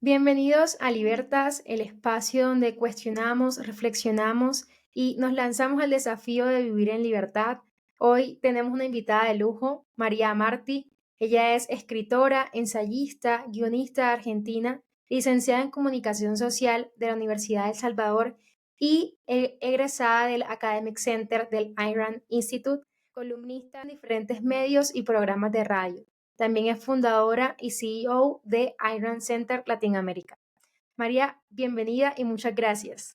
Bienvenidos a Libertas, el espacio donde cuestionamos, reflexionamos y nos lanzamos al desafío de vivir en libertad. Hoy tenemos una invitada de lujo, María Martí. Ella es escritora, ensayista, guionista argentina, licenciada en Comunicación Social de la Universidad de El Salvador y egresada del Academic Center del Ayn Rand Institute, columnista en diferentes medios y programas de radio. También es fundadora y CEO de Iron Center Latinoamérica. María, bienvenida y muchas gracias.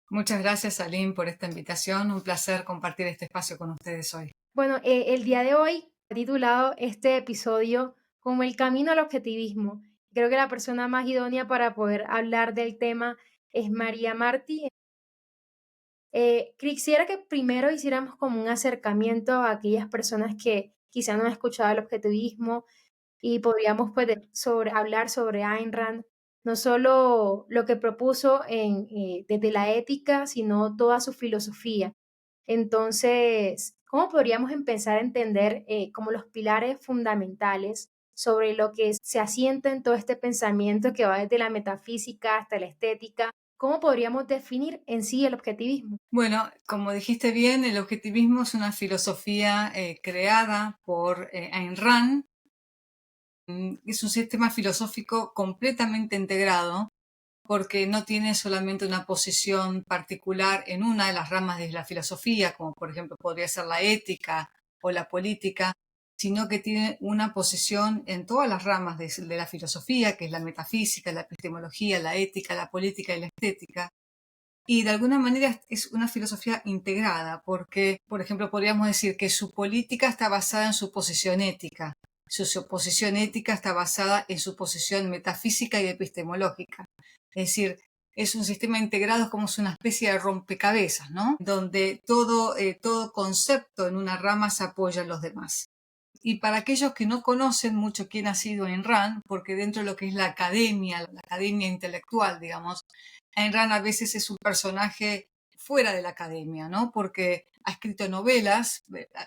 Muchas gracias, Aline, por esta invitación. Un placer compartir este espacio con ustedes hoy. Bueno, el día de hoy he titulado este episodio como El camino al objetivismo. Creo que la persona más idónea para poder hablar del tema es María Martí. Quisiera que primero hiciéramos como un acercamiento a aquellas personas que quizá no han escuchado el objetivismo y podríamos pues, hablar sobre Ayn Rand, no solo lo que propuso desde la ética, sino toda su filosofía. Entonces, ¿cómo podríamos empezar a entender como los pilares fundamentales sobre lo que se asienta en todo este pensamiento que va desde la metafísica hasta la estética? ¿Cómo podríamos definir en sí el objetivismo? Bueno, como dijiste bien, el objetivismo es una filosofía creada por Ayn Rand. Es un sistema filosófico completamente integrado porque no tiene solamente una posición particular en una de las ramas de la filosofía, como por ejemplo podría ser la ética o la política, sino que tiene una posición en todas las ramas de la filosofía, que es la metafísica, la epistemología, la ética, la política y la estética. Y de alguna manera es una filosofía integrada, porque, por ejemplo, podríamos decir que su política está basada en su posición ética, su posición ética está basada en su posición metafísica y epistemológica. Es decir, es un sistema integrado, es como es una especie de rompecabezas, ¿no? Donde todo concepto en una rama se apoya en los demás. Y para aquellos que no conocen mucho quién ha sido Ayn Rand, porque dentro de lo que es la academia intelectual, digamos, Ayn Rand a veces es un personaje fuera de la academia, ¿no? Porque ha escrito novelas,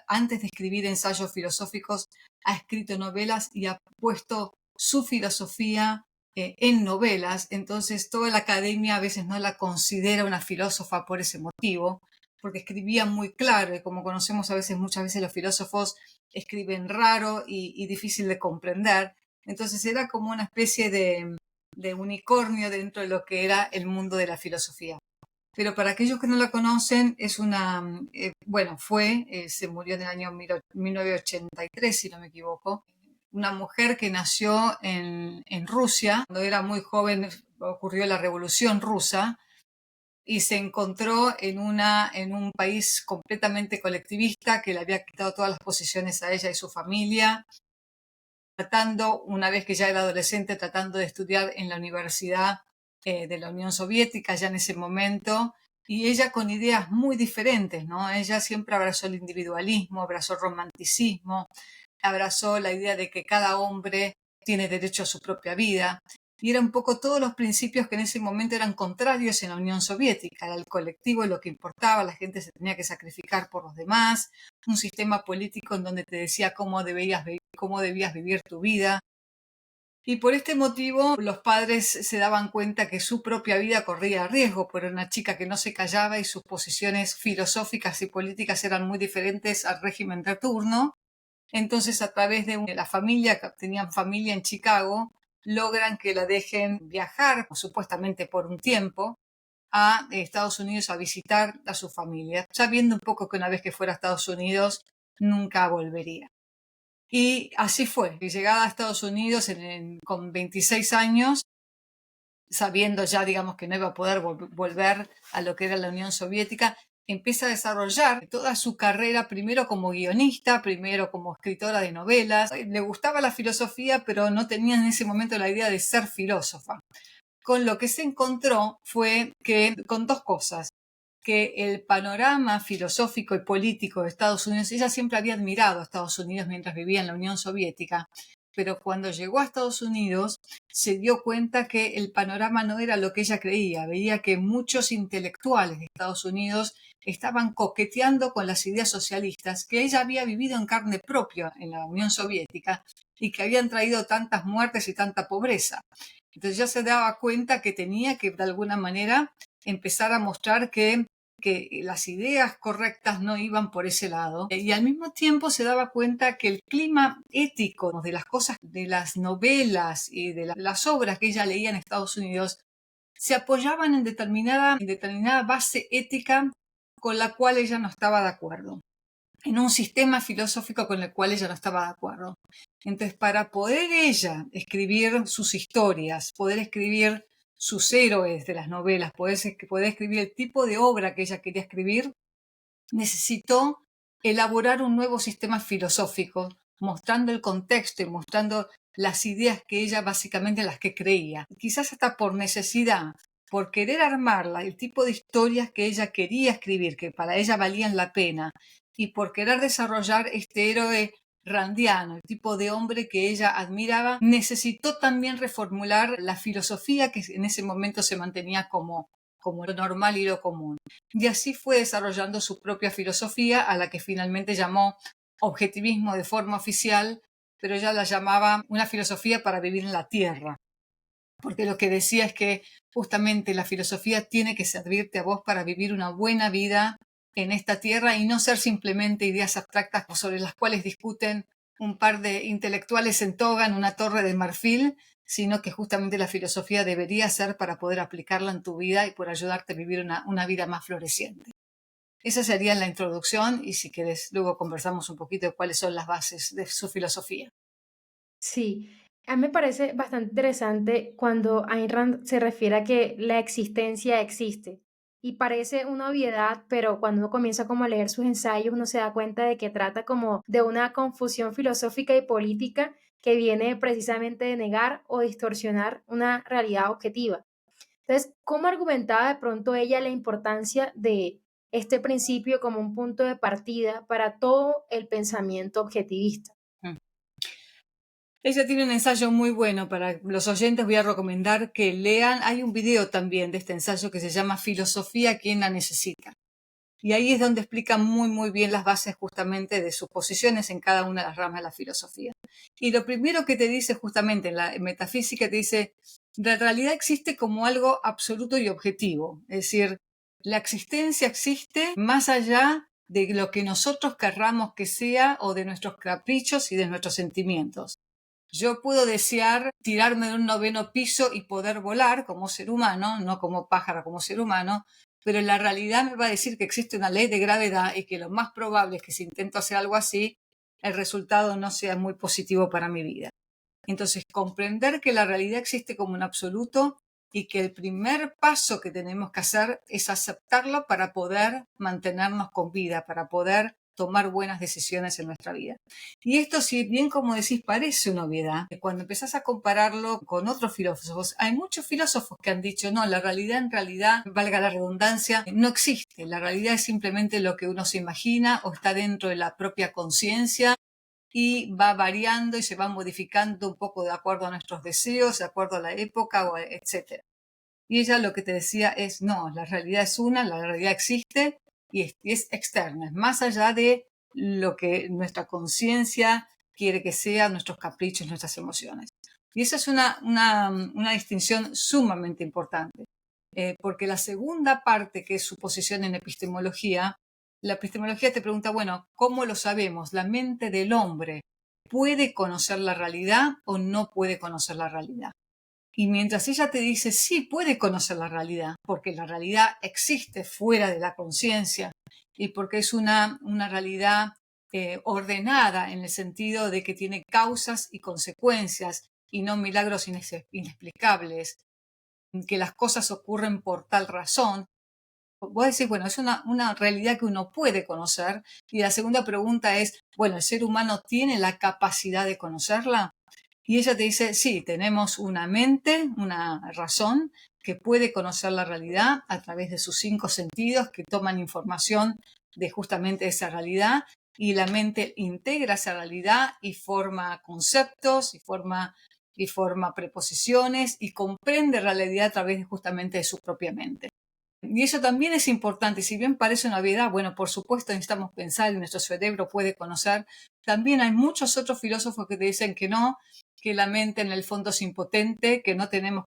antes de escribir ensayos filosóficos, ha escrito novelas y ha puesto su filosofía en novelas, entonces toda la academia a veces no la considera una filósofa por ese motivo, porque escribía muy claro y como conocemos a veces, muchas veces los filósofos escriben raro y difícil de comprender, entonces era como una especie de unicornio dentro de lo que era el mundo de la filosofía. Pero para aquellos que no la conocen, es se murió en el año 1983, si no me equivoco, una mujer que nació en Rusia. Cuando era muy joven ocurrió la Revolución Rusa y se encontró en un país completamente colectivista que le había quitado todas las posiciones a ella y su familia, una vez que ya era adolescente, tratando de estudiar en la Universidad de la Unión Soviética ya en ese momento, y ella con ideas muy diferentes, ¿no? Ella siempre abrazó el individualismo, abrazó el romanticismo, abrazó la idea de que cada hombre tiene derecho a su propia vida, y era un poco todos los principios que en ese momento eran contrarios en la Unión Soviética. Era el colectivo lo que importaba, la gente se tenía que sacrificar por los demás, un sistema político en donde te decía cómo debías vivir tu vida. Y por este motivo los padres se daban cuenta que su propia vida corría riesgo por una chica que no se callaba y sus posiciones filosóficas y políticas eran muy diferentes al régimen de turno. Entonces, a través de la familia, que tenían familia en Chicago, logran que la dejen viajar, supuestamente por un tiempo, a Estados Unidos a visitar a su familia, sabiendo un poco que una vez que fuera a Estados Unidos nunca volvería. Y así fue, llegada a Estados Unidos con 26 años, sabiendo ya, digamos, que no iba a poder volver a lo que era la Unión Soviética, empieza a desarrollar toda su carrera, primero como guionista, primero como escritora de novelas. Le gustaba la filosofía, pero no tenía en ese momento la idea de ser filósofa. Con lo que se encontró fue que, con dos cosas, que el panorama filosófico y político de Estados Unidos, ella siempre había admirado a Estados Unidos mientras vivía en la Unión Soviética, pero cuando llegó a Estados Unidos se dio cuenta que el panorama no era lo que ella creía, veía que muchos intelectuales de Estados Unidos estaban coqueteando con las ideas socialistas que ella había vivido en carne propia en la Unión Soviética y que habían traído tantas muertes y tanta pobreza. Entonces ya se daba cuenta que tenía que de alguna manera empezar a mostrar que las ideas correctas no iban por ese lado. Y al mismo tiempo se daba cuenta que el clima ético de las cosas, de las novelas y de las obras que ella leía en Estados Unidos, se apoyaban en determinada base ética con la cual ella no estaba de acuerdo, en un sistema filosófico con el cual ella no estaba de acuerdo. Entonces, para poder ella escribir sus historias, poder escribir sus héroes de las novelas, poder escribir el tipo de obra que ella quería escribir, necesitó elaborar un nuevo sistema filosófico, mostrando el contexto y mostrando las ideas que ella básicamente las que creía. Quizás hasta por necesidad, por querer armarla, el tipo de historias que ella quería escribir, que para ella valían la pena, y por querer desarrollar este héroe randiano, el tipo de hombre que ella admiraba, necesitó también reformular la filosofía que en ese momento se mantenía como lo normal y lo común. Y así fue desarrollando su propia filosofía, a la que finalmente llamó objetivismo de forma oficial, pero ella la llamaba una filosofía para vivir en la tierra, porque lo que decía es que justamente la filosofía tiene que servirte a vos para vivir una buena vida en esta tierra y no ser simplemente ideas abstractas sobre las cuales discuten un par de intelectuales en toga en una torre de marfil, sino que justamente la filosofía debería ser para poder aplicarla en tu vida y por ayudarte a vivir una vida más floreciente. Esa sería la introducción y si querés luego conversamos un poquito de cuáles son las bases de su filosofía. Sí, a mí me parece bastante interesante cuando Ayn Rand se refiere a que la existencia existe. Y parece una obviedad, pero cuando uno comienza como a leer sus ensayos, uno se da cuenta de que trata como de una confusión filosófica y política que viene precisamente de negar o distorsionar una realidad objetiva. Entonces, ¿cómo argumentaba de pronto ella la importancia de este principio como un punto de partida para todo el pensamiento objetivista? Mm. Ella tiene un ensayo muy bueno para los oyentes. Voy a recomendar que lean. Hay un video también de este ensayo que se llama Filosofía, ¿quién la necesita? Y ahí es donde explica muy, muy bien las bases justamente de sus posiciones en cada una de las ramas de la filosofía. Y lo primero que te dice justamente en la metafísica, te dice, la realidad existe como algo absoluto y objetivo. Es decir, la existencia existe más allá de lo que nosotros querramos que sea o de nuestros caprichos y de nuestros sentimientos. Yo puedo desear tirarme de un 9º piso y poder volar como ser humano, no como pájaro, como ser humano, pero la realidad me va a decir que existe una ley de gravedad y que lo más probable es que si intento hacer algo así, el resultado no sea muy positivo para mi vida. Entonces, comprender que la realidad existe como un absoluto y que el primer paso que tenemos que hacer es aceptarlo para poder mantenernos con vida, para poder tomar buenas decisiones en nuestra vida. Y esto, si bien como decís, parece una obviedad, cuando empezás a compararlo con otros filósofos, hay muchos filósofos que han dicho, no, la realidad en realidad, valga la redundancia, no existe. La realidad es simplemente lo que uno se imagina o está dentro de la propia conciencia y va variando y se va modificando un poco de acuerdo a nuestros deseos, de acuerdo a la época, etc. Y ella lo que te decía es, no, la realidad es una, la realidad existe y es externa, es más allá de lo que nuestra conciencia quiere que sea, nuestros caprichos, nuestras emociones. Y esa es una distinción sumamente importante, porque la segunda parte, que es su posición en epistemología, la epistemología te pregunta, bueno, ¿cómo lo sabemos? ¿La mente del hombre puede conocer la realidad o no puede conocer la realidad? Y mientras ella te dice, sí, puede conocer la realidad, porque la realidad existe fuera de la conciencia y porque es una realidad ordenada en el sentido de que tiene causas y consecuencias y no milagros inexplicables, que las cosas ocurren por tal razón. Vos decís, bueno, es una realidad que uno puede conocer. Y la segunda pregunta es, bueno, ¿el ser humano tiene la capacidad de conocerla? Y ella te dice, sí, tenemos una mente, una razón que puede conocer la realidad a través de sus 5 sentidos que toman información de justamente esa realidad y la mente integra esa realidad y forma conceptos y forma preposiciones y comprende la realidad a través justamente de su propia mente. Y eso también es importante, si bien parece una obviedad, bueno, por supuesto necesitamos pensar y nuestro cerebro puede conocer, también hay muchos otros filósofos que te dicen que no, que la mente en el fondo es impotente, que no tenemos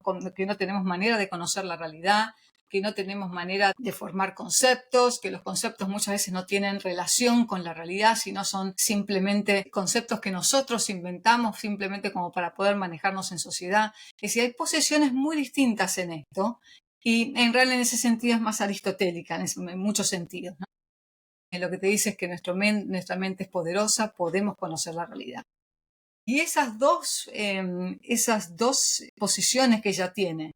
manera de conocer la realidad, que no tenemos manera de formar conceptos, que los conceptos muchas veces no tienen relación con la realidad, sino son simplemente conceptos que nosotros inventamos simplemente como para poder manejarnos en sociedad. Es decir, hay posiciones muy distintas en esto y en realidad en ese sentido es más aristotélica, en muchos sentidos, ¿no? Lo que te dice es que nuestra mente es poderosa, podemos conocer la realidad. Y esas dos posiciones que ella tiene,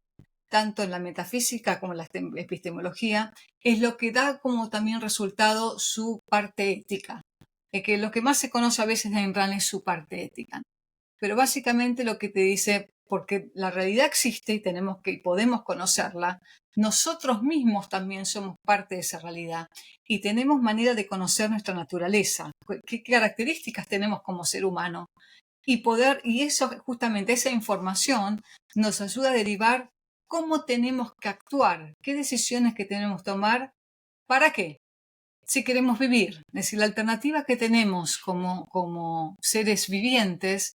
tanto en la metafísica como en la epistemología, es lo que da como también resultado su parte ética. Que lo que más se conoce a veces de Ayn Rand es su parte ética. Pero básicamente lo que te dice, porque la realidad existe y podemos conocerla, nosotros mismos también somos parte de esa realidad y tenemos manera de conocer nuestra naturaleza, qué características tenemos como ser humano y eso, justamente esa información nos ayuda a derivar cómo tenemos que actuar, qué decisiones que tenemos que tomar, ¿para qué? Si queremos vivir. Es decir, la alternativa que tenemos como seres vivientes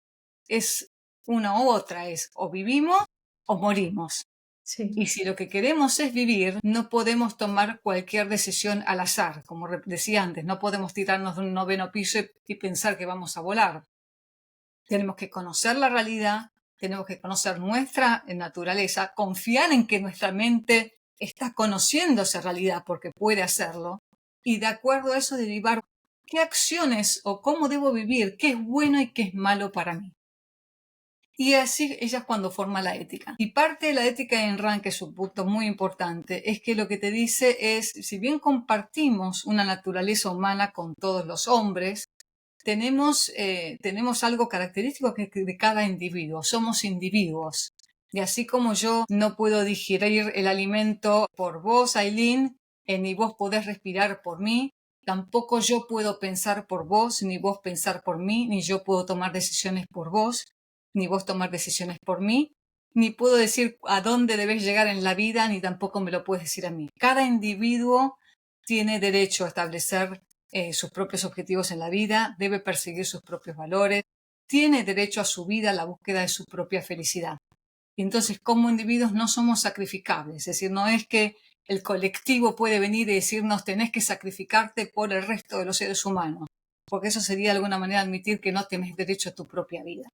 es una u otra, es o vivimos o morimos. Sí. Y si lo que queremos es vivir, no podemos tomar cualquier decisión al azar. Como decía antes, no podemos tirarnos de un 9º piso y pensar que vamos a volar. Tenemos que conocer la realidad, tenemos que conocer nuestra naturaleza, confiar en que nuestra mente está conociendo esa realidad porque puede hacerlo y de acuerdo a eso derivar qué acciones o cómo debo vivir, qué es bueno y qué es malo para mí. Y así ella es cuando forma la ética. Y parte de la ética de Ayn Rand, que es un punto muy importante, es que lo que te dice es, si bien compartimos una naturaleza humana con todos los hombres, tenemos algo característico que de cada individuo. Somos individuos. Y así como yo no puedo digerir el alimento por vos, Aileen, ni vos podés respirar por mí, tampoco yo puedo pensar por vos, ni vos pensar por mí, ni yo puedo tomar decisiones por vos, ni vos tomar decisiones por mí, ni puedo decir a dónde debes llegar en la vida, ni tampoco me lo puedes decir a mí. Cada individuo tiene derecho a establecer sus propios objetivos en la vida, debe perseguir sus propios valores, tiene derecho a su vida, a la búsqueda de su propia felicidad. Y entonces, como individuos no somos sacrificables, es decir, no es que el colectivo puede venir y decirnos tenés que sacrificarte por el resto de los seres humanos, porque eso sería de alguna manera admitir que no tenés derecho a tu propia vida.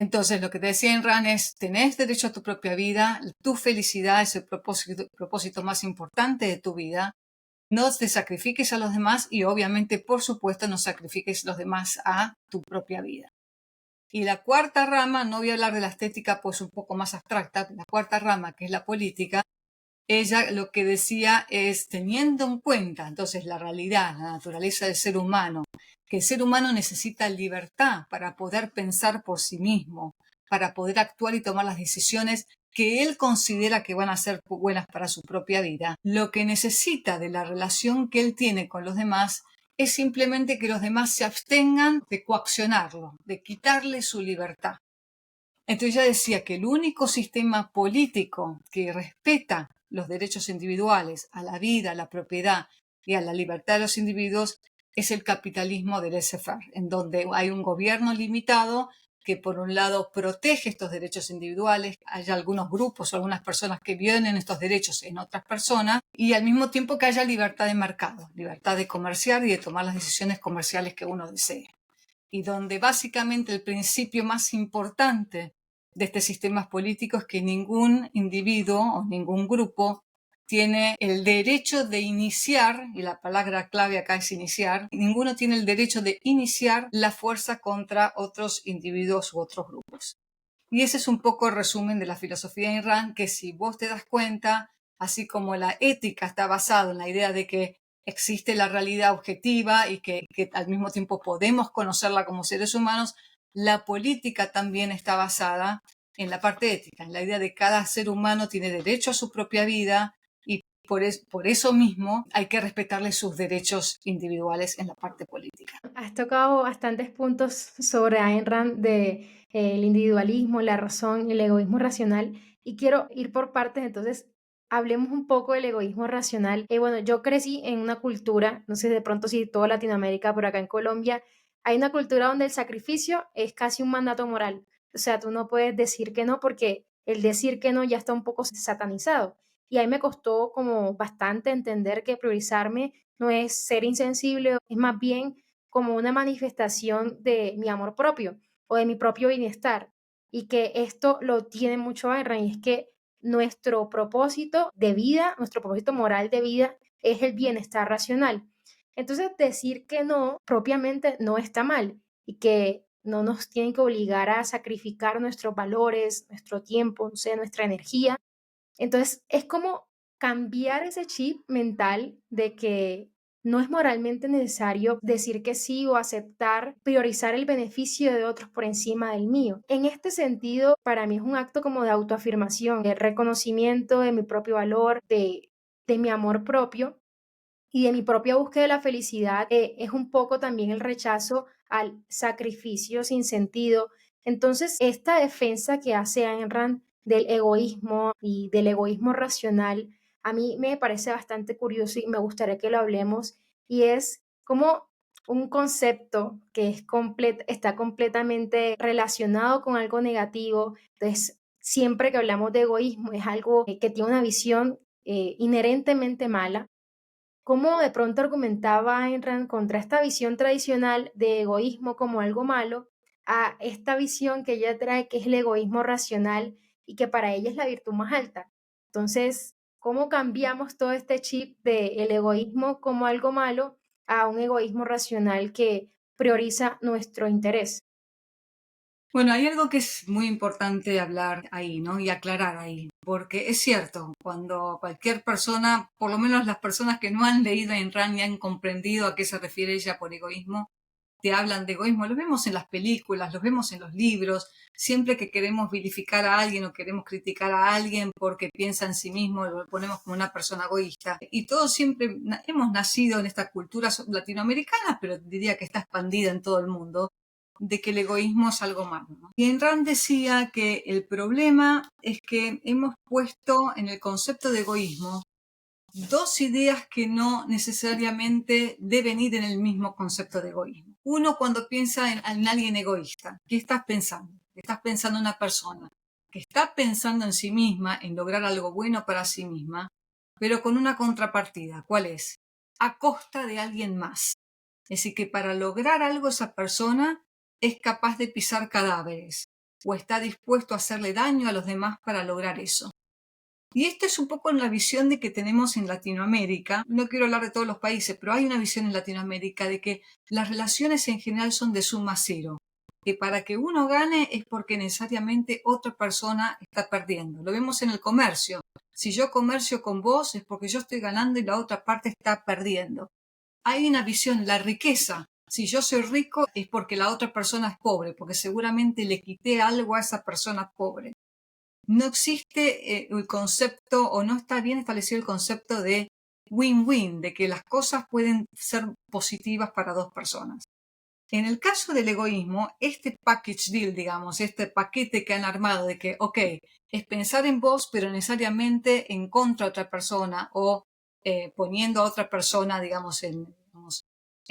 Entonces, lo que te decía en Rand es, tenés derecho a tu propia vida, tu felicidad es el propósito más importante de tu vida, no te sacrifiques a los demás y obviamente, por supuesto, no sacrifiques los demás a tu propia vida. Y la cuarta rama, no voy a hablar de la estética, pues un poco más abstracta, la cuarta rama, que es la política, ella lo que decía es, teniendo en cuenta entonces la realidad, la naturaleza del ser humano, que el ser humano necesita libertad para poder pensar por sí mismo, para poder actuar y tomar las decisiones que él considera que van a ser buenas para su propia vida. Lo que necesita de la relación que él tiene con los demás es simplemente que los demás se abstengan de coaccionarlo, de quitarle su libertad. Entonces ella decía que el único sistema político que respeta los derechos individuales, a la vida, a la propiedad y a la libertad de los individuos es el capitalismo del laissez-faire, en donde hay un gobierno limitado que por un lado protege estos derechos individuales, hay algunos grupos o algunas personas que violen estos derechos en otras personas y al mismo tiempo que haya libertad de mercado, libertad de comerciar y de tomar las decisiones comerciales que uno desee. Y donde básicamente el principio más importante de este sistema político es que ningún individuo o ningún grupo tiene el derecho de iniciar, y la palabra clave acá es iniciar, ninguno tiene el derecho de iniciar la fuerza contra otros individuos u otros grupos. Y ese es un poco el resumen de la filosofía de Ayn Rand, que si vos te das cuenta, así como la ética está basada en la idea de que existe la realidad objetiva y que al mismo tiempo podemos conocerla como seres humanos, la política también está basada en la parte ética, en la idea de que cada ser humano tiene derecho a su propia vida y por eso mismo hay que respetarle sus derechos individuales en la parte política. Has tocado bastantes puntos sobre Ayn Rand de el individualismo, la razón, el egoísmo racional y quiero ir por partes, entonces hablemos un poco del egoísmo racional. Bueno, yo crecí en una cultura, no sé de pronto si toda Latinoamérica, pero acá en Colombia hay una cultura donde el sacrificio es casi un mandato moral. O sea, tú no puedes decir que no porque el decir que no ya está un poco satanizado. Y ahí me costó como bastante entender que priorizarme no es ser insensible, es más bien como una manifestación de mi amor propio o de mi propio bienestar. Y que esto lo tiene mucho Ayn y es que nuestro propósito de vida, nuestro propósito moral de vida es el bienestar racional. Entonces, decir que no propiamente no está mal y que no nos tienen que obligar a sacrificar nuestros valores, nuestro tiempo, no sé, nuestra energía. Entonces, es como cambiar ese chip mental de que no es moralmente necesario decir que sí o aceptar, priorizar el beneficio de otros por encima del mío. En este sentido, para mí es un acto como de autoafirmación, de reconocimiento de mi propio valor, de mi amor propio y de mi propia búsqueda de la felicidad, es un poco también el rechazo al sacrificio sin sentido. Entonces, esta defensa que hace Ayn Rand del egoísmo y del egoísmo racional, a mí me parece bastante curioso y me gustaría que lo hablemos, y es como un concepto que está completamente relacionado con algo negativo. Entonces, siempre que hablamos de egoísmo es algo que tiene una visión inherentemente mala. Cómo de pronto argumentaba Ayn Rand contra esta visión tradicional de egoísmo como algo malo, a esta visión que ella trae, que es el egoísmo racional y que para ella es la virtud más alta. Entonces, ¿cómo cambiamos todo este chip del egoísmo como algo malo a un egoísmo racional que prioriza nuestro interés? Bueno, hay algo que es muy importante hablar ahí, ¿no? Y aclarar ahí, porque es cierto, cuando cualquier persona, por lo menos las personas que no han leído Ayn Rand y han comprendido a qué se refiere ella por egoísmo, te hablan de egoísmo. Lo vemos en las películas, lo vemos en los libros. Siempre que queremos vilificar a alguien o queremos criticar a alguien porque piensa en sí mismo, lo ponemos como una persona egoísta. Y todos siempre hemos nacido en esta cultura latinoamericana, pero diría que está expandida en todo el mundo, de que el egoísmo es algo malo, ¿no? Y Ayn Rand decía que el problema es que hemos puesto en el concepto de egoísmo dos ideas que no necesariamente deben ir en el mismo concepto de egoísmo. Uno, cuando piensa en alguien egoísta, ¿qué estás pensando? Estás pensando en una persona que está pensando en sí misma, en lograr algo bueno para sí misma, pero con una contrapartida. ¿Cuál es? A costa de alguien más. Es decir, que para lograr algo esa persona es capaz de pisar cadáveres o está dispuesto a hacerle daño a los demás para lograr eso. Y esto es un poco en la visión de que tenemos en Latinoamérica. No quiero hablar de todos los países, pero hay una visión en Latinoamérica de que las relaciones en general son de suma cero. Que para que uno gane es porque necesariamente otra persona está perdiendo. Lo vemos en el comercio. Si yo comercio con vos es porque yo estoy ganando y la otra parte está perdiendo. Hay una visión, la riqueza. Si yo soy rico es porque la otra persona es pobre, porque seguramente le quité algo a esa persona pobre. No existe el concepto o no está bien establecido el concepto de win-win, de que las cosas pueden ser positivas para dos personas. En el caso del egoísmo, este package deal, digamos, este paquete que han armado de que, ok, es pensar en vos, pero necesariamente en contra de otra persona o poniendo a otra persona, digamos, en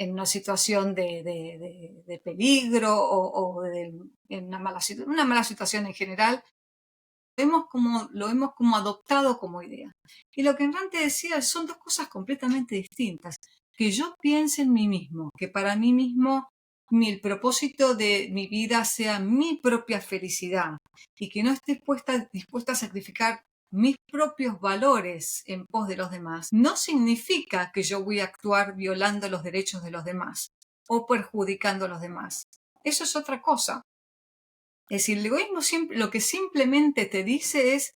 una situación de peligro o en una mala situación en general, lo hemos como adoptado como idea. Y lo que Enrique te decía son dos cosas completamente distintas. Que yo piense en mí mismo, que para mí mismo el propósito de mi vida sea mi propia felicidad y que no esté dispuesta a sacrificar mis propios valores en pos de los demás, no significa que yo voy a actuar violando los derechos de los demás o perjudicando a los demás. Eso es otra cosa. Es decir, el egoísmo lo que simplemente te dice es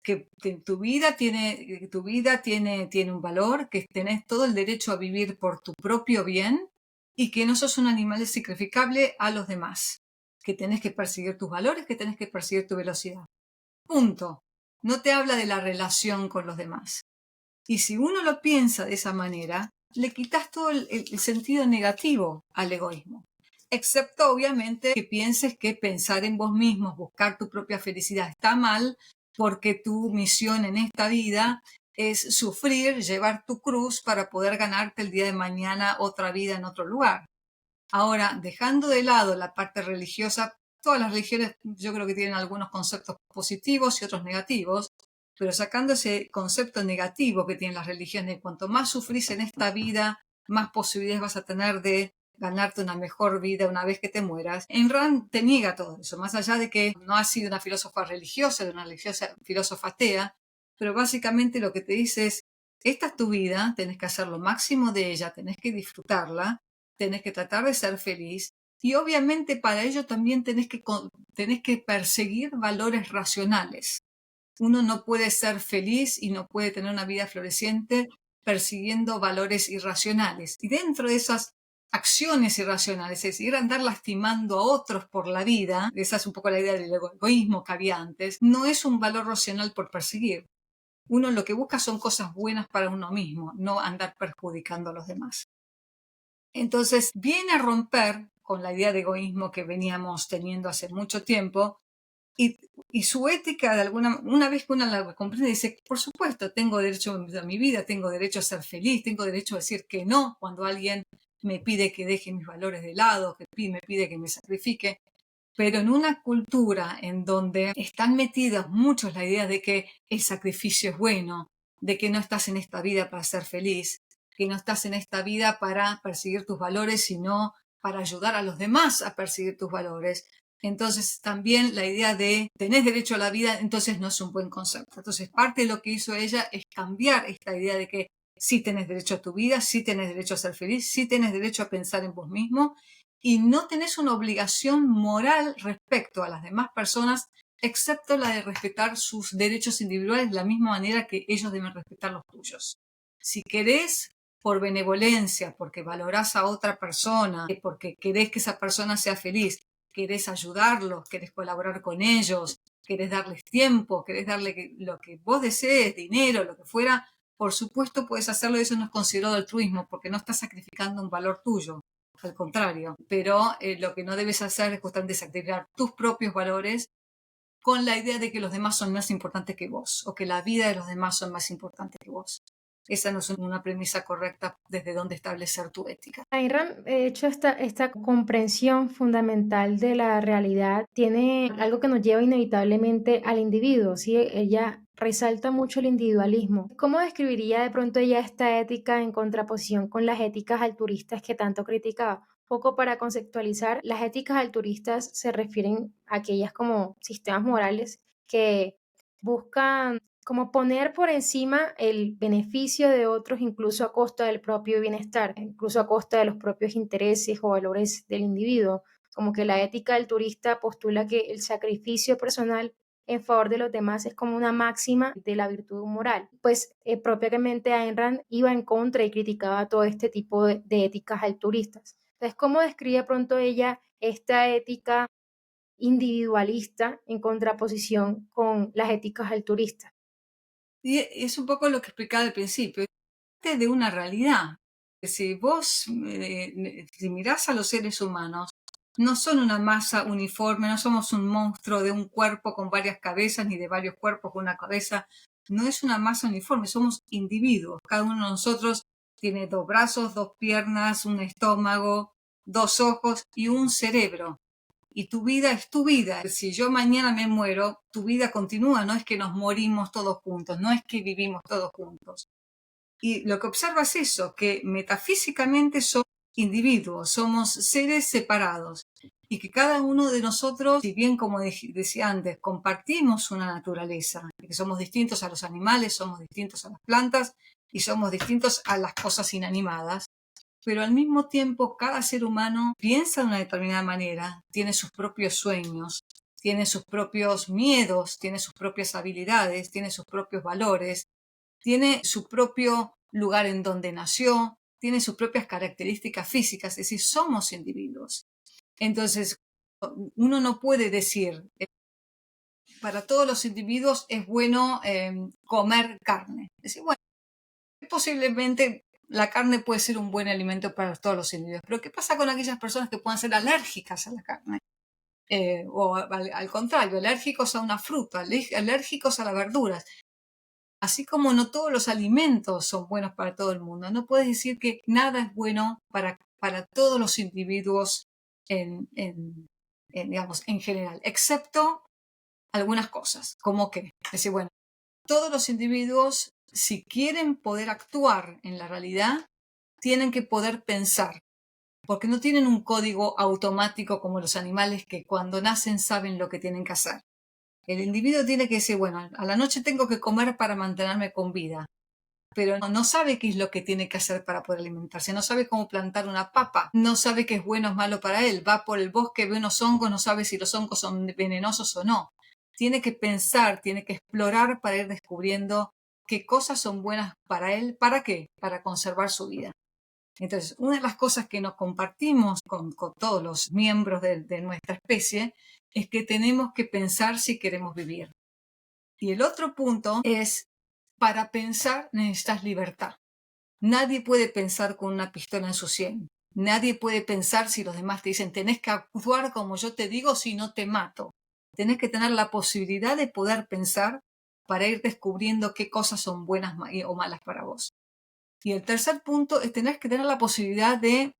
que tu vida tiene un valor, que tenés todo el derecho a vivir por tu propio bien y que no sos un animal sacrificable a los demás, que tenés que perseguir tus valores, que tenés que perseguir tu velocidad. Punto. No te habla de la relación con los demás. Y si uno lo piensa de esa manera, le quitas todo el sentido negativo al egoísmo. Excepto, obviamente, que pienses que pensar en vos mismos, buscar tu propia felicidad está mal, porque tu misión en esta vida es sufrir, llevar tu cruz para poder ganarte el día de mañana otra vida en otro lugar. Ahora, dejando de lado la parte religiosa, todas las religiones yo creo que tienen algunos conceptos positivos y otros negativos, pero sacando ese concepto negativo que tienen las religiones, cuanto más sufrís en esta vida, más posibilidades vas a tener de ganarte una mejor vida una vez que te mueras. Ayn Rand te niega todo eso, más allá de que no ha sido una filósofa religiosa, de una religiosa filósofa atea, pero básicamente lo que te dice es, esta es tu vida, tenés que hacer lo máximo de ella, tenés que disfrutarla, tenés que tratar de ser feliz y obviamente para ello también tenés que perseguir valores racionales. Uno no puede ser feliz y no puede tener una vida floreciente persiguiendo valores irracionales. Y dentro de esas acciones irracionales, es decir, andar lastimando a otros por la vida, esa es un poco la idea del egoísmo que había antes, no es un valor racional por perseguir. Uno lo que busca son cosas buenas para uno mismo, no andar perjudicando a los demás. Entonces viene a romper con la idea de egoísmo que veníamos teniendo hace mucho tiempo y su ética, una vez que uno la comprende, dice, por supuesto, tengo derecho a mi vida, tengo derecho a ser feliz, tengo derecho a decir que no cuando alguien me pide que deje mis valores de lado, que me pide que me sacrifique. Pero en una cultura en donde están metidos muchos la idea de que el sacrificio es bueno, de que no estás en esta vida para ser feliz, que no estás en esta vida para perseguir tus valores, sino para ayudar a los demás a perseguir tus valores. Entonces también la idea de tenés derecho a la vida, entonces no es un buen concepto. Entonces parte de lo que hizo ella es cambiar esta idea de que sí tenés derecho a tu vida, sí tenés derecho a ser feliz, sí tenés derecho a pensar en vos mismo y no tenés una obligación moral respecto a las demás personas, excepto la de respetar sus derechos individuales de la misma manera que ellos deben respetar los tuyos. Si querés, por benevolencia, porque valorás a otra persona, porque querés que esa persona sea feliz, querés ayudarlos, querés colaborar con ellos, querés darles tiempo, querés darle lo que vos desees, dinero, lo que fuera, por supuesto puedes hacerlo y eso no es considerado altruismo porque no estás sacrificando un valor tuyo, al contrario. Pero lo que no debes hacer es justamente sacrificar tus propios valores con la idea de que los demás son más importantes que vos o que la vida de los demás son más importantes que vos. Esa no es una premisa correcta desde donde establecer tu ética. Ayn Rand, de hecho, esta comprensión fundamental de la realidad tiene algo que nos lleva inevitablemente al individuo, ¿sí? Ella resalta mucho el individualismo. ¿Cómo describiría de pronto ella esta ética en contraposición con las éticas altruistas que tanto criticaba? Poco para conceptualizar, las éticas altruistas se refieren a aquellas como sistemas morales que buscan como poner por encima el beneficio de otros, incluso a costa del propio bienestar, incluso a costa de los propios intereses o valores del individuo. Como que la ética del turista postula que el sacrificio personal en favor de los demás es como una máxima de la virtud moral. Pues propiamente Ayn Rand iba en contra y criticaba todo este tipo de éticas altruistas. Entonces, ¿cómo describe pronto ella esta ética individualista en contraposición con las éticas altruistas? Y es un poco lo que explicaba al principio, de una realidad. Si vos, si mirás a los seres humanos, no son una masa uniforme, no somos un monstruo de un cuerpo con varias cabezas, ni de varios cuerpos con una cabeza. No es una masa uniforme, somos individuos. Cada uno de nosotros tiene 2 brazos, 2 piernas, un estómago, 2 ojos y un cerebro. Y tu vida es tu vida. Si yo mañana me muero, tu vida continúa, no es que nos morimos todos juntos, no es que vivimos todos juntos. Y lo que observa es eso, que metafísicamente somos individuos, somos seres separados y que cada uno de nosotros, si bien como decía antes, compartimos una naturaleza, que somos distintos a los animales, somos distintos a las plantas y somos distintos a las cosas inanimadas, pero al mismo tiempo cada ser humano piensa de una determinada manera, tiene sus propios sueños, tiene sus propios miedos, tiene sus propias habilidades, tiene sus propios valores, tiene su propio lugar en donde nació, tiene sus propias características físicas, es decir, somos individuos. Entonces, uno no puede decir, para todos los individuos es bueno comer carne. Es decir, bueno, posiblemente la carne puede ser un buen alimento para todos los individuos, pero ¿qué pasa con aquellas personas que puedan ser alérgicas a la carne? O al contrario, alérgicos a una fruta, alérgicos a las verduras. Así como no todos los alimentos son buenos para todo el mundo, no puedes decir que nada es bueno para para todos los individuos digamos, en general, excepto algunas cosas, como que, decir, bueno, todos los individuos, si quieren poder actuar en la realidad, tienen que poder pensar, porque no tienen un código automático como los animales que cuando nacen saben lo que tienen que hacer. El individuo tiene que decir, bueno, a la noche tengo que comer para mantenerme con vida, pero no sabe qué es lo que tiene que hacer para poder alimentarse, no sabe cómo plantar una papa, no sabe qué es bueno o malo para él, va por el bosque, ve unos hongos, no sabe si los hongos son venenosos o no. Tiene que pensar, tiene que explorar para ir descubriendo qué cosas son buenas para él. ¿Para qué? Para conservar su vida. Entonces, una de las cosas que nos compartimos con todos los miembros de nuestra especie es que tenemos que pensar si queremos vivir. Y el otro punto es, para pensar necesitas libertad. Nadie puede pensar con una pistola en su sien. Nadie puede pensar si los demás te dicen tenés que actuar como yo te digo si no te mato. Tenés que tener la posibilidad de poder pensar para ir descubriendo qué cosas son buenas o malas para vos. Y el tercer punto es tener que tener la posibilidad de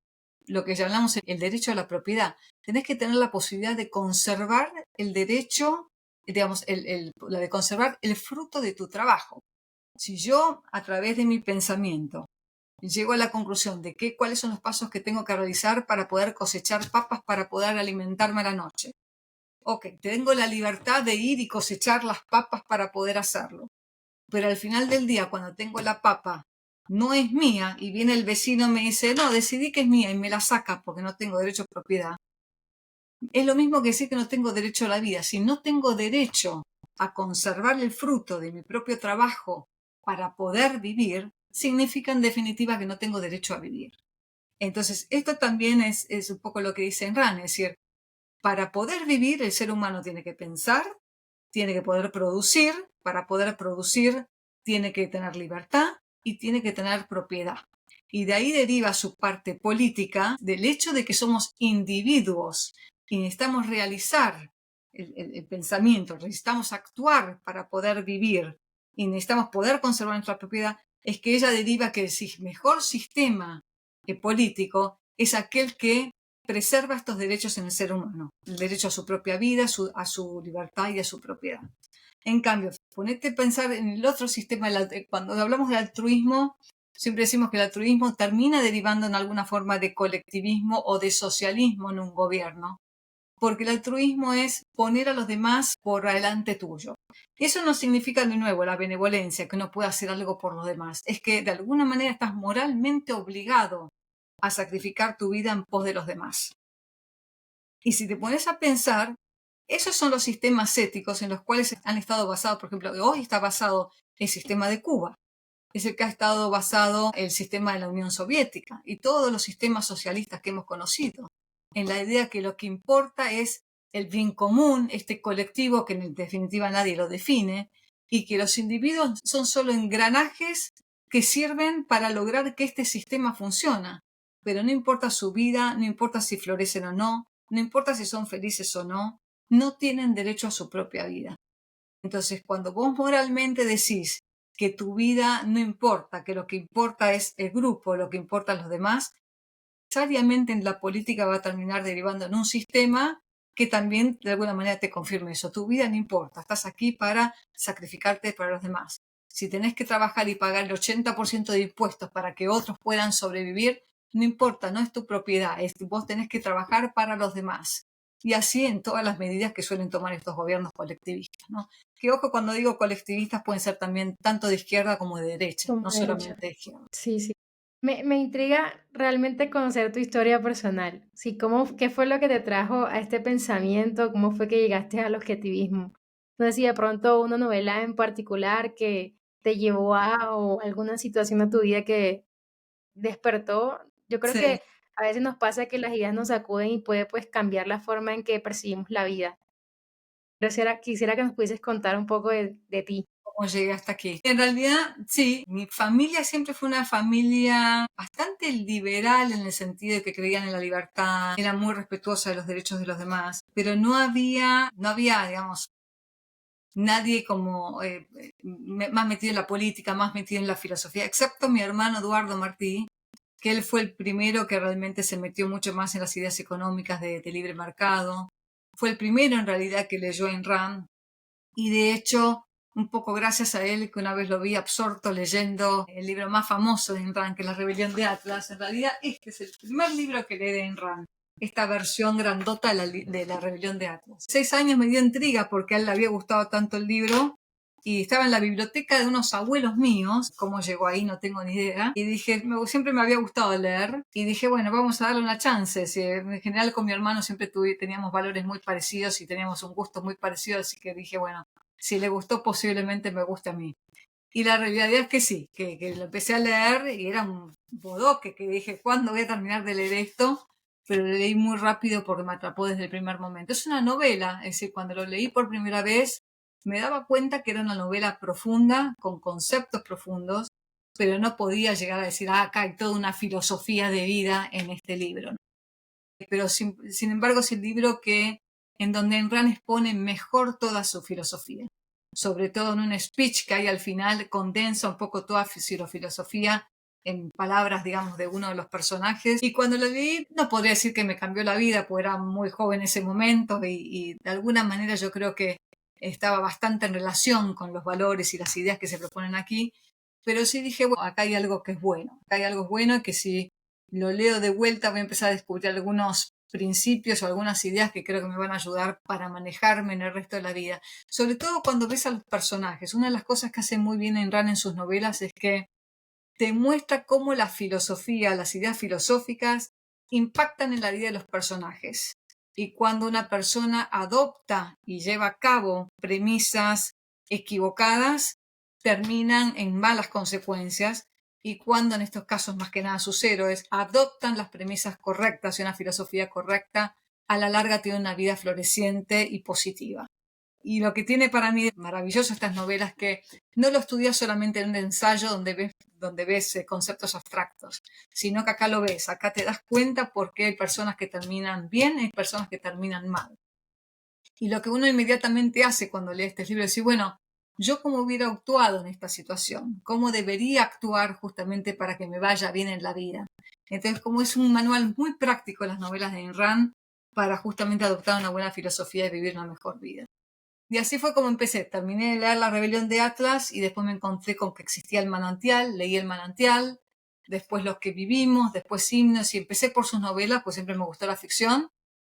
lo que llamamos el derecho a la propiedad. Tenés que tener la posibilidad de conservar el derecho, digamos, la de conservar el fruto de tu trabajo. Si yo, a través de mi pensamiento, llego a la conclusión de cuáles son los pasos que tengo que realizar para poder cosechar papas para poder alimentarme a la noche. Ok, tengo la libertad de ir y cosechar las papas para poder hacerlo. Pero al final del día, cuando tengo la papa, no es mía y viene el vecino y me dice, no, decidí que es mía y me la saca porque no tengo derecho a propiedad. Es lo mismo que decir que no tengo derecho a la vida. Si no tengo derecho a conservar el fruto de mi propio trabajo para poder vivir, significa en definitiva que no tengo derecho a vivir. Entonces, esto también es un poco lo que dice Enran, es decir, para poder vivir el ser humano tiene que pensar, tiene que poder producir, para poder producir tiene que tener libertad y tiene que tener propiedad. Y de ahí deriva su parte política del hecho de que somos individuos y necesitamos realizar el pensamiento, necesitamos actuar para poder vivir y necesitamos poder conservar nuestra propiedad, es que ella deriva que el mejor sistema político es aquel que preserva estos derechos en el ser humano, el derecho a su propia vida, a su libertad y a su propiedad. En cambio, ponete a pensar en el otro sistema, cuando hablamos de altruismo, siempre decimos que el altruismo termina derivando en alguna forma de colectivismo o de socialismo en un gobierno, porque el altruismo es poner a los demás por delante tuyo. Eso no significa de nuevo la benevolencia, que uno pueda hacer algo por los demás, es que de alguna manera estás moralmente obligado a sacrificar tu vida en pos de los demás. Y si te pones a pensar, esos son los sistemas éticos en los cuales han estado basados, por ejemplo, hoy está basado el sistema de Cuba, es el que ha estado basado el sistema de la Unión Soviética y todos los sistemas socialistas que hemos conocido, en la idea que lo que importa es el bien común, este colectivo que en definitiva nadie lo define, y que los individuos son solo engranajes que sirven para lograr que este sistema funcione. Pero no importa su vida, no importa si florecen o no, no importa si son felices o no, no tienen derecho a su propia vida. Entonces, cuando vos moralmente decís que tu vida no importa, que lo que importa es el grupo, lo que importa a los demás, necesariamente en la política va a terminar derivando en un sistema que también de alguna manera te confirme eso. Tu vida no importa, estás aquí para sacrificarte para los demás. Si tenés que trabajar y pagar el 80% de impuestos para que otros puedan sobrevivir, no importa, no es tu propiedad, vos tenés que trabajar para los demás. Y así en todas las medidas que suelen tomar estos gobiernos colectivistas, ¿no? Que ojo, cuando digo colectivistas pueden ser también tanto de izquierda como de derecha, Como no derecha. solamente de izquierda. Sí, sí. Me intriga realmente conocer tu historia personal. Sí, qué fue lo que te trajo a este pensamiento? ¿Cómo fue que llegaste al objetivismo? No sé si de pronto una novela en particular que te llevó o alguna situación de tu vida que despertó. Yo creo Sí. que a veces nos pasa que las ideas nos sacuden y puede pues cambiar la forma en que percibimos la vida. Pero quisiera que nos pudieses contar un poco de ti. Cómo llegué hasta aquí. En realidad, sí, mi familia siempre fue una familia bastante liberal en el sentido de que creían en la libertad, era muy respetuosa de los derechos de los demás, pero no había, digamos, nadie como más metido en la política, más metido en la filosofía, excepto mi hermano Eduardo Martí, que él fue el primero que realmente se metió mucho más en las ideas económicas de libre mercado. Fue el primero en realidad que leyó Ayn Rand y de hecho, un poco gracias a él, que una vez lo vi absorto leyendo el libro más famoso de Ayn Rand, que es La Rebelión de Atlas. En realidad este es el primer libro que leí de Ayn Rand, esta versión grandota de la Rebelión de Atlas. 6 años me dio intriga porque a él le había gustado tanto el libro y estaba en la biblioteca de unos abuelos míos. Cómo llegó ahí no tengo ni idea. Y dije, siempre me había gustado leer. Y dije, bueno, vamos a darle una chance. En general con mi hermano siempre teníamos valores muy parecidos y teníamos un gusto muy parecido. Así que dije, bueno, si le gustó posiblemente me guste a mí. Y la realidad es que sí, que lo empecé a leer y era un bodoque que dije, ¿cuándo voy a terminar de leer esto? Pero lo leí muy rápido porque me atrapó desde el primer momento. Es una novela, es decir, cuando lo leí por primera vez me daba cuenta que era una novela profunda, con conceptos profundos, pero no podía llegar a decir, acá hay toda una filosofía de vida en este libro. Pero sin embargo es el libro en donde Ayn Rand expone mejor toda su filosofía. Sobre todo en un speech que hay al final, condensa un poco toda su filosofía en palabras, digamos, de uno de los personajes. Y cuando lo leí, no podría decir que me cambió la vida, porque era muy joven en ese momento y de alguna manera yo creo que estaba bastante en relación con los valores y las ideas que se proponen aquí. Pero sí dije, bueno, acá hay algo que es bueno, acá hay algo bueno y que si lo leo de vuelta voy a empezar a descubrir algunos principios o algunas ideas que creo que me van a ayudar para manejarme en el resto de la vida. Sobre todo cuando ves a los personajes. Una de las cosas que hace muy bien Ayn Rand en sus novelas es que te muestra cómo la filosofía, las ideas filosóficas impactan en la vida de los personajes. Y cuando una persona adopta y lleva a cabo premisas equivocadas, terminan en malas consecuencias. Y cuando en estos casos, más que nada, sus héroes adoptan las premisas correctas y una filosofía correcta, a la larga tienen una vida floreciente y positiva. Y lo que tiene para mí maravilloso estas novelas es que no lo estudias solamente en un ensayo donde ves conceptos abstractos, sino que acá lo ves, acá te das cuenta por qué hay personas que terminan bien y hay personas que terminan mal. Y lo que uno inmediatamente hace cuando lee este libro es decir, bueno, yo cómo hubiera actuado en esta situación, cómo debería actuar justamente para que me vaya bien en la vida. Entonces, como es un manual muy práctico las novelas de Ayn Rand para justamente adoptar una buena filosofía y vivir una mejor vida. Y así fue como empecé. Terminé de leer La Rebelión de Atlas y después me encontré con que existía el manantial, leí el manantial, después Los que vivimos, después Himnos y empecé por sus novelas, pues siempre me gustó la ficción.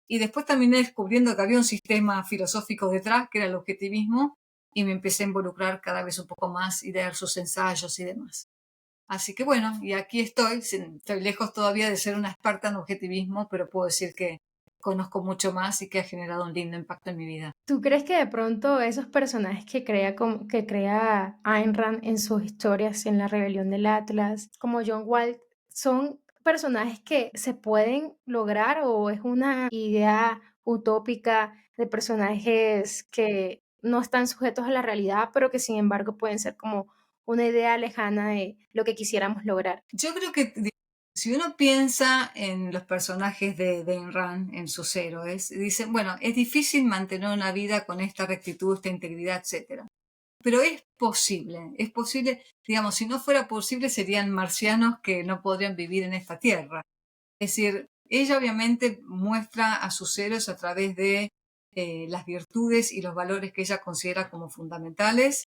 Y después terminé descubriendo que había un sistema filosófico detrás, que era el objetivismo, y me empecé a involucrar cada vez un poco más y leer sus ensayos y demás. Así que bueno, y aquí estoy lejos todavía de ser una experta en objetivismo, pero puedo decir que conozco mucho más y que ha generado un lindo impacto en mi vida. ¿Tú crees que de pronto esos personajes que crea Ayn Rand en sus historias, en La Rebelión del Atlas, como John Walt, son personajes que se pueden lograr o es una idea utópica de personajes que no están sujetos a la realidad, pero que sin embargo pueden ser como una idea lejana de lo que quisiéramos lograr? Yo creo que si uno piensa en los personajes de Ayn Rand, en sus héroes, dicen, bueno, es difícil mantener una vida con esta rectitud, esta integridad, etcétera. Pero es posible, digamos, si no fuera posible serían marcianos que no podrían vivir en esta tierra. Es decir, ella obviamente muestra a sus héroes a través de las virtudes y los valores que ella considera como fundamentales.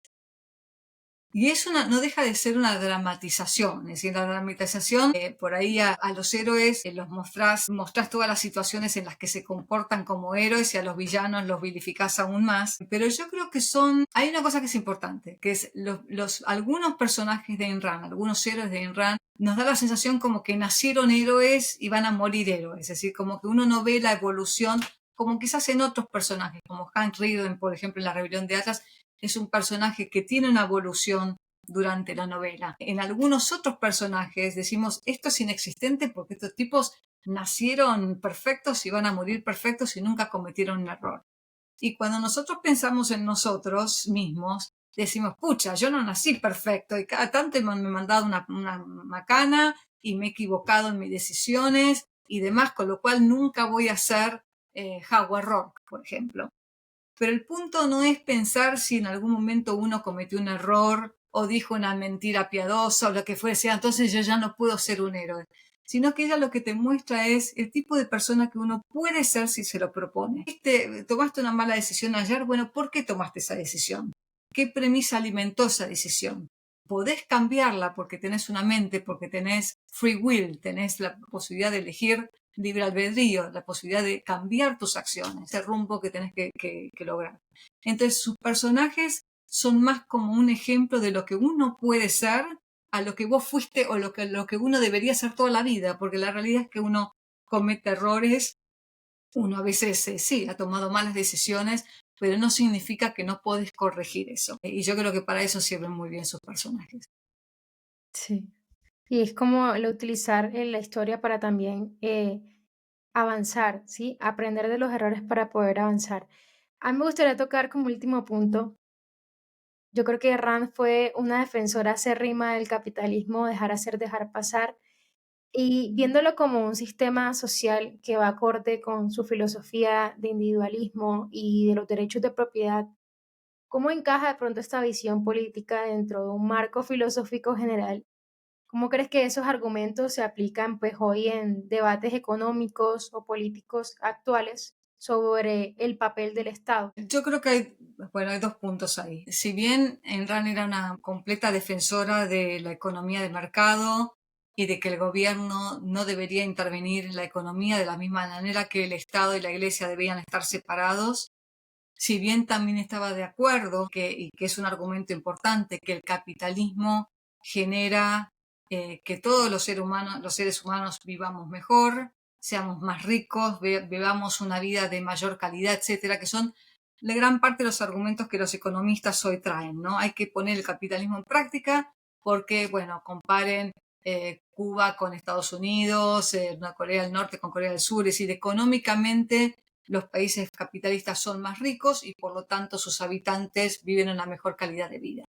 Y no deja de ser una dramatización, es decir, la dramatización, por ahí a los héroes los mostrás todas las situaciones en las que se comportan como héroes y a los villanos los vilificás aún más. Pero yo creo que hay una cosa que es importante, que es algunos personajes de Ayn Rand, algunos héroes de Ayn Rand, nos da la sensación como que nacieron héroes y van a morir héroes, es decir, como que uno no ve la evolución, como quizás en otros personajes, como Hank Readen, por ejemplo, en La Rebelión de Atlas, es un personaje que tiene una evolución durante la novela. En algunos otros personajes decimos, esto es inexistente porque estos tipos nacieron perfectos y van a morir perfectos y nunca cometieron un error. Y cuando nosotros pensamos en nosotros mismos, decimos, pucha, yo no nací perfecto y cada tanto me han mandado una macana y me he equivocado en mis decisiones y demás, con lo cual nunca voy a ser Howard Roark, por ejemplo. Pero el punto no es pensar si en algún momento uno cometió un error o dijo una mentira piadosa o lo que fuese, entonces yo ya no puedo ser un héroe. sino que ella lo que te muestra es el tipo de persona que uno puede ser si se lo propone. Tomaste una mala decisión ayer, bueno, ¿por qué tomaste esa decisión? ¿Qué premisa alimentó esa decisión? Podés cambiarla porque tenés una mente, porque tenés free will, tenés la posibilidad de elegir libre albedrío, la posibilidad de cambiar tus acciones, el rumbo que tenés que lograr. Entonces, sus personajes son más como un ejemplo de lo que uno puede ser a lo que vos fuiste o lo que uno debería ser toda la vida, porque la realidad es que uno comete errores, uno a veces sí, ha tomado malas decisiones, pero no significa que no podés corregir eso. Y yo creo que para eso sirven muy bien sus personajes. Sí. Y es como el utilizar la historia para también avanzar, ¿sí? Aprender de los errores para poder avanzar. A mí me gustaría tocar como último punto. Yo creo que Rand fue una defensora acérrima del capitalismo, dejar hacer, dejar pasar, y viéndolo como un sistema social que va acorde con su filosofía de individualismo y de los derechos de propiedad, ¿cómo encaja de pronto esta visión política dentro de un marco filosófico general? ¿Cómo crees que esos argumentos se aplican pues hoy en debates económicos o políticos actuales sobre el papel del Estado? Yo creo que hay dos puntos ahí. Si bien Enran era una completa defensora de la economía de mercado y de que el gobierno no debería intervenir en la economía de la misma manera que el Estado y la Iglesia debían estar separados, si bien también estaba de acuerdo y que es un argumento importante, que el capitalismo genera que todos los seres humanos vivamos mejor, seamos más ricos, vivamos una vida de mayor calidad, etcétera, que son la gran parte de los argumentos que los economistas hoy traen, ¿no? Hay que poner el capitalismo en práctica porque, bueno, comparen Cuba con Estados Unidos, Corea del Norte con Corea del Sur, es decir, económicamente los países capitalistas son más ricos y por lo tanto sus habitantes viven una mejor calidad de vida.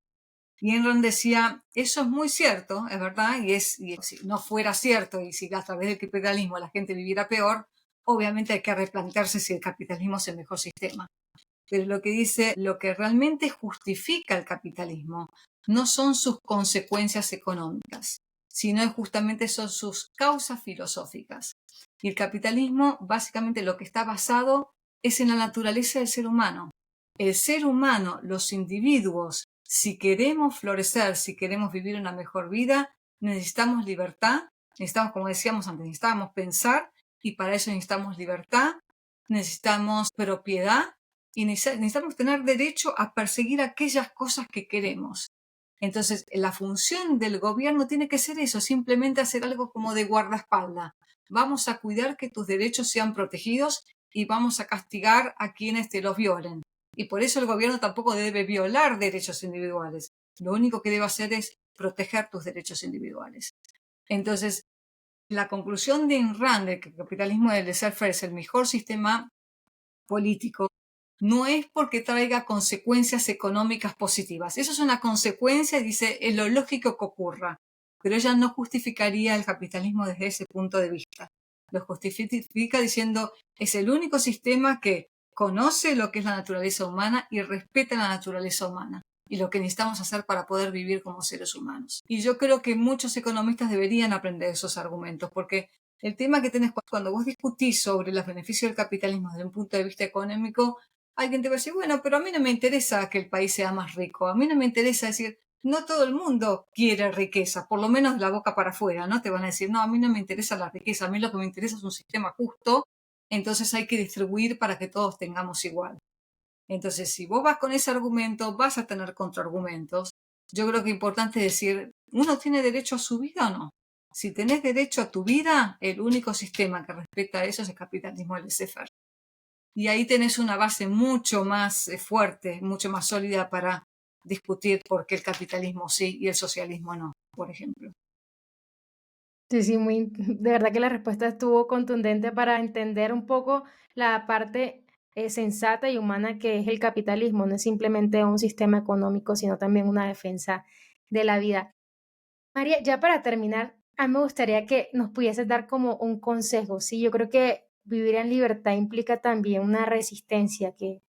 Y Enron decía, eso es muy cierto, es verdad, y si no fuera cierto y si a través del capitalismo la gente viviera peor, obviamente hay que replantearse si el capitalismo es el mejor sistema. Pero lo que dice, lo que realmente justifica el capitalismo no son sus consecuencias económicas, sino justamente son sus causas filosóficas. Y el capitalismo básicamente lo que está basado es en la naturaleza del ser humano. El ser humano, los individuos, si queremos florecer, si queremos vivir una mejor vida, necesitamos libertad, necesitamos, como decíamos antes, necesitamos pensar y para eso necesitamos libertad, necesitamos propiedad y necesitamos tener derecho a perseguir aquellas cosas que queremos. Entonces, la función del gobierno tiene que ser eso, simplemente hacer algo como de guardaespaldas. Vamos a cuidar que tus derechos sean protegidos y vamos a castigar a quienes te los violen. Y por eso el gobierno tampoco debe violar derechos individuales. Lo único que debe hacer es proteger tus derechos individuales. Entonces, la conclusión de Ayn Rand de que el capitalismo del laissez-faire es el mejor sistema político no es porque traiga consecuencias económicas positivas. Eso es una consecuencia, dice, es lo lógico que ocurra. Pero ella no justificaría el capitalismo desde ese punto de vista. Lo justifica diciendo, es el único sistema que conoce lo que es la naturaleza humana y respeta la naturaleza humana y lo que necesitamos hacer para poder vivir como seres humanos. Y yo creo que muchos economistas deberían aprender esos argumentos, porque el tema que tenés cuando vos discutís sobre los beneficios del capitalismo desde un punto de vista económico, alguien te va a decir, bueno, pero a mí no me interesa que el país sea más rico, a mí no me interesa decir, no todo el mundo quiere riqueza, por lo menos de la boca para afuera, ¿no? Te van a decir, no, a mí no me interesa la riqueza, a mí lo que me interesa es un sistema justo, entonces hay que distribuir para que todos tengamos igual. Entonces, si vos vas con ese argumento, vas a tener contraargumentos. Yo creo que es importante decir, ¿uno tiene derecho a su vida o no? Si tenés derecho a tu vida, el único sistema que respeta eso es el capitalismo del laissez-faire. Y ahí tenés una base mucho más fuerte, mucho más sólida para discutir por qué el capitalismo sí y el socialismo no, por ejemplo. Sí, sí, muy, de verdad que la respuesta estuvo contundente para entender un poco la parte sensata y humana que es el capitalismo. No es simplemente un sistema económico, sino también una defensa de la vida. María, ya para terminar, a mí me gustaría que nos pudieses dar como un consejo, ¿sí? Yo creo que vivir en libertad implica también una resistencia, que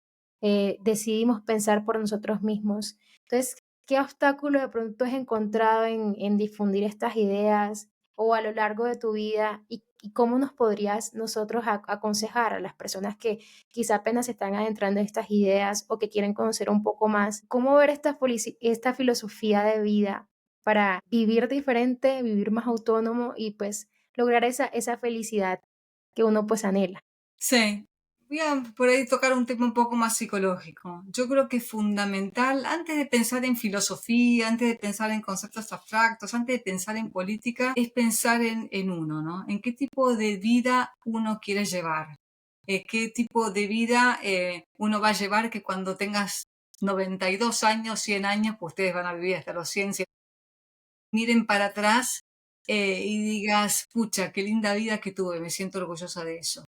decidimos pensar por nosotros mismos. Entonces, ¿qué obstáculo de pronto has encontrado en difundir estas ideas o a lo largo de tu vida y cómo nos podrías nosotros aconsejar a las personas que quizá apenas se están adentrando en estas ideas o que quieren conocer un poco más, cómo ver esta filosofía de vida para vivir diferente, vivir más autónomo y pues lograr esa felicidad que uno pues anhela. Sí, voy a por ahí tocar un tema un poco más psicológico. Yo creo que es fundamental, antes de pensar en filosofía, antes de pensar en conceptos abstractos, antes de pensar en política, es pensar en uno, ¿no? En qué tipo de vida uno quiere llevar. Qué tipo de vida uno va a llevar que cuando tengas 92 años, 100 años, pues ustedes van a vivir hasta los 100, miren para atrás y digas, pucha, qué linda vida que tuve, me siento orgullosa de eso.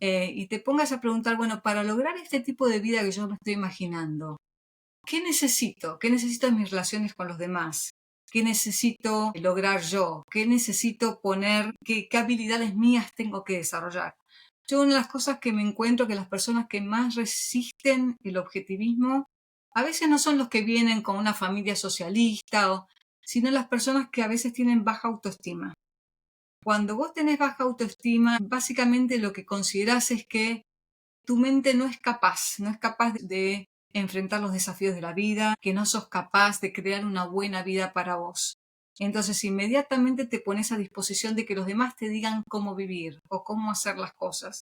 Y te pongas a preguntar, bueno, para lograr este tipo de vida que yo me estoy imaginando, ¿qué necesito? ¿Qué necesito en mis relaciones con los demás? ¿Qué necesito lograr yo? ¿Qué necesito poner? ¿Qué habilidades mías tengo que desarrollar? Yo una de las cosas que me encuentro que las personas que más resisten el objetivismo a veces no son los que vienen con una familia socialista, sino las personas que a veces tienen baja autoestima. Cuando vos tenés baja autoestima, básicamente lo que considerás es que tu mente no es capaz de enfrentar los desafíos de la vida, que no sos capaz de crear una buena vida para vos. Entonces inmediatamente te pones a disposición de que los demás te digan cómo vivir o cómo hacer las cosas.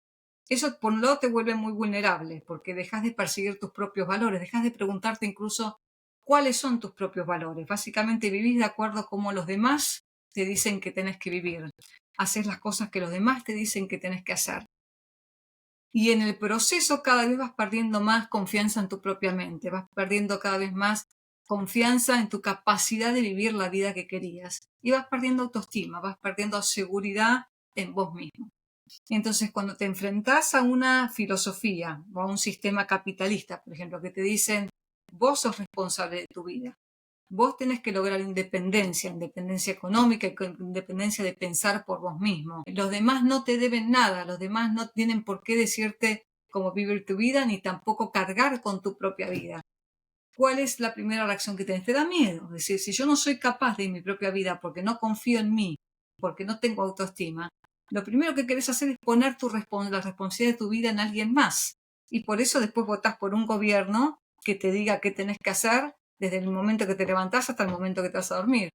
Eso por un lado te vuelve muy vulnerable porque dejas de perseguir tus propios valores, dejas de preguntarte incluso cuáles son tus propios valores. Básicamente vivís de acuerdo a cómo los demás te dicen que tenés que vivir. Haces las cosas que los demás te dicen que tenés que hacer. Y en el proceso cada vez vas perdiendo más confianza en tu propia mente, vas perdiendo cada vez más confianza en tu capacidad de vivir la vida que querías. Y vas perdiendo autoestima, vas perdiendo seguridad en vos mismo. Entonces, cuando te enfrentás a una filosofía o a un sistema capitalista, por ejemplo, que te dicen, vos sos responsable de tu vida, vos tenés que lograr independencia económica, independencia de pensar por vos mismo. Los demás no te deben nada, los demás no tienen por qué decirte cómo vivir tu vida, ni tampoco cargar con tu propia vida. ¿Cuál es la primera reacción que tenés? Te da miedo. Es decir, si yo no soy capaz de mi propia vida porque no confío en mí, porque no tengo autoestima, lo primero que querés hacer es poner la responsabilidad de tu vida en alguien más. Y por eso después votás por un gobierno que te diga qué tenés que hacer desde el momento que te levantás hasta el momento que te vas a dormir.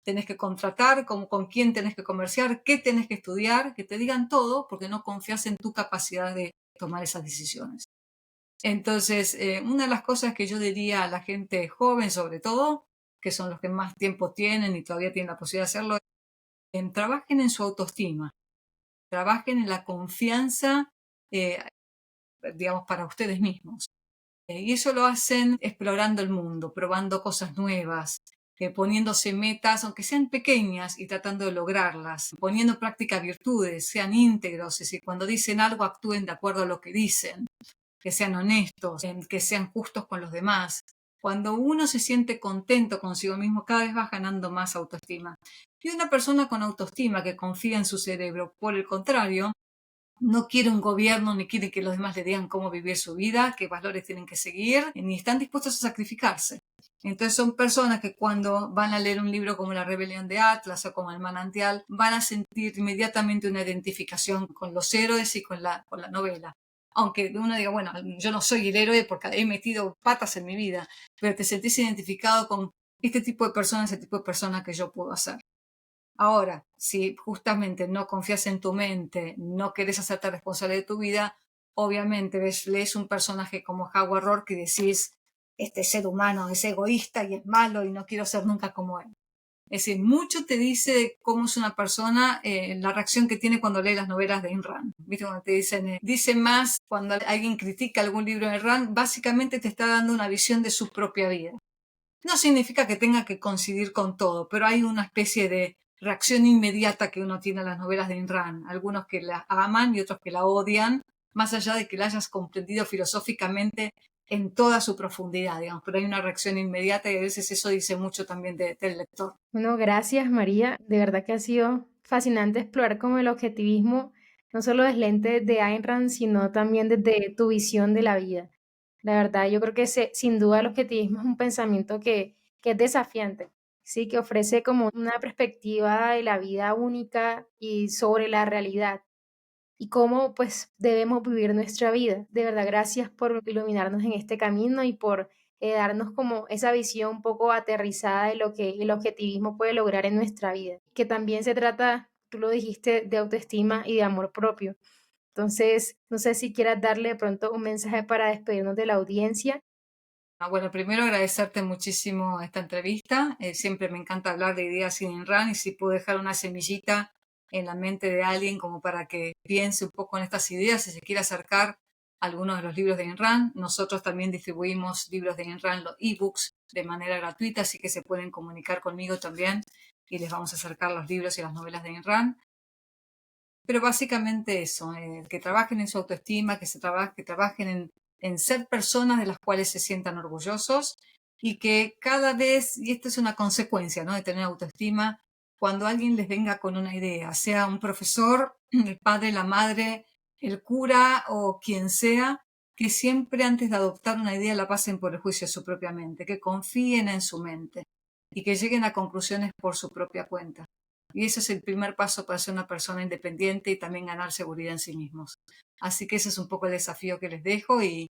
Tenés que contratar, con quién tenés que comerciar, qué tenés que estudiar, que te digan todo porque no confías en tu capacidad de tomar esas decisiones. Entonces, una de las cosas que yo diría a la gente joven, sobre todo, que son los que más tiempo tienen y todavía tienen la posibilidad de hacerlo, trabajen en su autoestima, trabajen en la confianza, eh, digamos, para ustedes mismos. Y eso lo hacen explorando el mundo, probando cosas nuevas, poniéndose metas, aunque sean pequeñas, y tratando de lograrlas, poniendo en práctica virtudes, sean íntegros, es decir, cuando dicen algo actúen de acuerdo a lo que dicen, que sean honestos, que sean justos con los demás. Cuando uno se siente contento consigo mismo, cada vez va ganando más autoestima. Y una persona con autoestima que confía en su cerebro, por el contrario, no quiere un gobierno ni quiere que los demás le digan cómo vivir su vida, qué valores tienen que seguir, ni están dispuestos a sacrificarse. Entonces son personas que cuando van a leer un libro como La Rebelión de Atlas o como El Manantial, van a sentir inmediatamente una identificación con los héroes y con la novela. Aunque uno diga, bueno, yo no soy el héroe porque he metido patas en mi vida, pero te sentís identificado con este tipo de personas que yo puedo hacer. Ahora, si justamente no confías en tu mente, no querés hacerte responsable de tu vida, obviamente lees un personaje como Howard Rourke y decís, este ser humano es egoísta y es malo y no quiero ser nunca como él. Es decir, mucho te dice cómo es una persona, la reacción que tiene cuando lee las novelas de Ayn Rand. ¿Viste? Cuando te dicen, dice más cuando alguien critica algún libro de Ayn Rand, básicamente te está dando una visión de su propia vida. No significa que tenga que coincidir con todo, pero hay una especie de reacción inmediata que uno tiene a las novelas de Ayn Rand. Algunos que la aman y otros que la odian, más allá de que la hayas comprendido filosóficamente en toda su profundidad, digamos. Pero hay una reacción inmediata y a veces eso dice mucho también del lector. Bueno, gracias María. De verdad que ha sido fascinante explorar como el objetivismo, no solo desde el lente de Ayn Rand, sino también desde tu visión de la vida. La verdad, yo creo que sin duda el objetivismo es un pensamiento que es desafiante, sí, que ofrece como una perspectiva de la vida única y sobre la realidad y cómo pues debemos vivir nuestra vida. De verdad, gracias por iluminarnos en este camino y por darnos como esa visión un poco aterrizada de lo que el objetivismo puede lograr en nuestra vida. Que también se trata, tú lo dijiste, de autoestima y de amor propio. Entonces, no sé si quieras darle de pronto un mensaje para despedirnos de la audiencia. Bueno, primero agradecerte muchísimo esta entrevista. Siempre me encanta hablar de ideas sin Ayn Rand y si puedo dejar una semillita en la mente de alguien como para que piense un poco en estas ideas y se quiera acercar a algunos de los libros de Ayn Rand. Nosotros también distribuimos libros de Ayn Rand, los ebooks, de manera gratuita, así que se pueden comunicar conmigo también y les vamos a acercar los libros y las novelas de Ayn Rand. Pero básicamente eso, que trabajen en su autoestima, que trabajen en ser personas de las cuales se sientan orgullosos y que cada vez, y esta es una consecuencia, ¿no?, de tener autoestima, cuando alguien les venga con una idea, sea un profesor, el padre, la madre, el cura o quien sea, que siempre antes de adoptar una idea la pasen por el juicio de su propia mente, que confíen en su mente y que lleguen a conclusiones por su propia cuenta. Y ese es el primer paso para ser una persona independiente y también ganar seguridad en sí mismos. Así que ese es un poco el desafío que les dejo y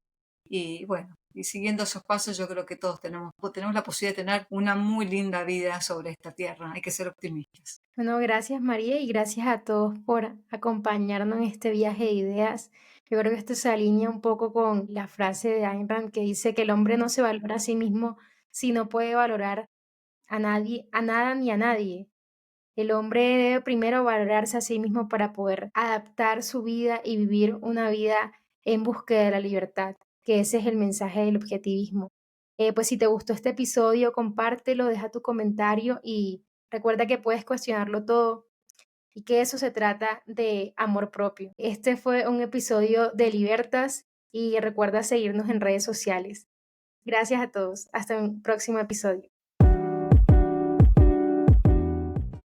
bueno, y siguiendo esos pasos yo creo que todos tenemos la posibilidad de tener una muy linda vida sobre esta tierra. Hay que ser optimistas. Bueno, gracias María y gracias a todos por acompañarnos en este viaje de ideas. Yo creo que esto se alinea un poco con la frase de Ayn Rand que dice que el hombre no se valora a sí mismo si no puede valorar a nadie, a nada ni a nadie. El hombre debe primero valorarse a sí mismo para poder adaptar su vida y vivir una vida en búsqueda de la libertad, que ese es el mensaje del objetivismo. Pues si te gustó este episodio, compártelo, deja tu comentario y recuerda que puedes cuestionarlo todo y que eso se trata de amor propio. Este fue un episodio de Libertas y recuerda seguirnos en redes sociales. Gracias a todos. Hasta un próximo episodio.